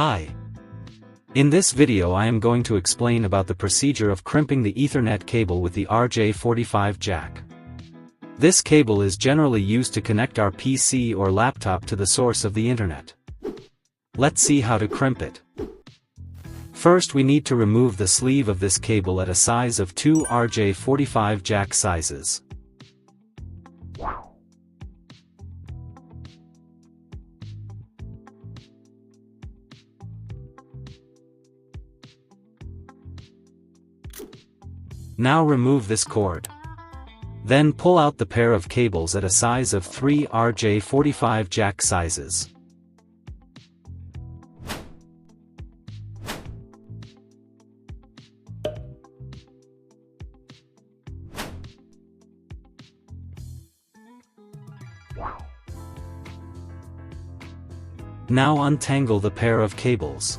Hi. In this video I am going to explain about the procedure of crimping the Ethernet cable with the RJ45 jack. This cable is generally used to connect our PC or laptop to the source of the internet. Let's see how to crimp it. First we need to remove the sleeve of this cable at a size of 2 RJ45 jack sizes. Now remove this cord. Then pull out the pair of cables at a size of 3 RJ45 jack sizes. Now untangle the pair of cables.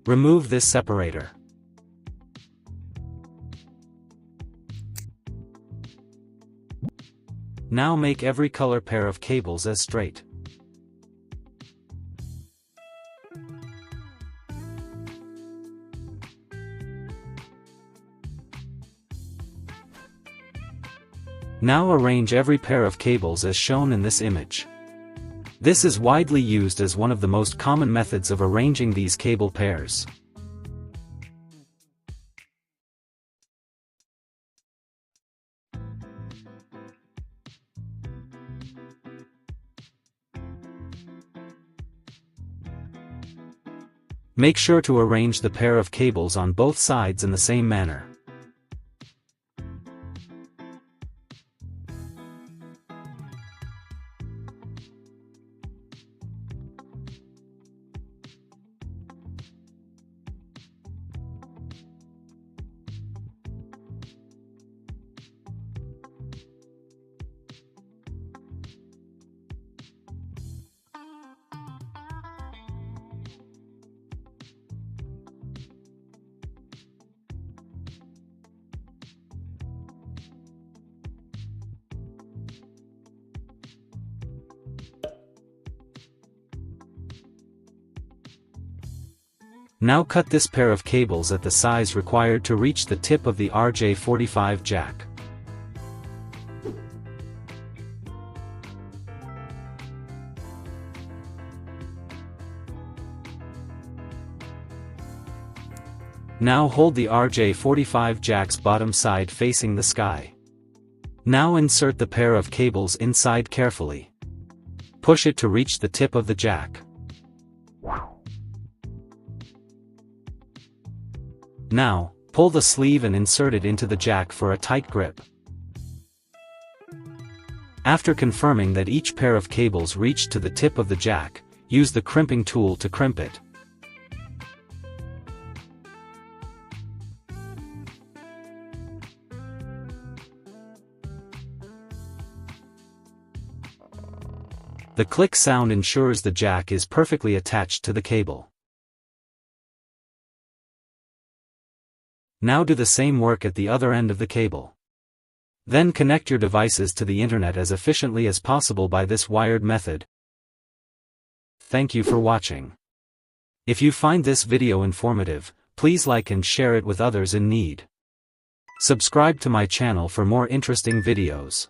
Remove this separator. Now make every color pair of cables as straight. Now arrange every pair of cables as shown in this image. This is widely used as one of the most common methods of arranging these cable pairs. Make sure to arrange the pair of cables on both sides in the same manner. Now cut this pair of cables at the size required to reach the tip of the RJ45 jack. Now hold the RJ45 jack's bottom side facing the sky. Now insert the pair of cables inside carefully. Push it to reach the tip of the jack. Now, pull the sleeve and insert it into the jack for a tight grip. After confirming that each pair of cables reached to the tip of the jack, use the crimping tool to crimp it. The click sound ensures the jack is perfectly attached to the cable. Now do the same work at the other end of the cable. Then connect your devices to the internet as efficiently as possible by this wired method. Thank you for watching. If you find this video informative, please like and share it with others in need. Subscribe to my channel for more interesting videos.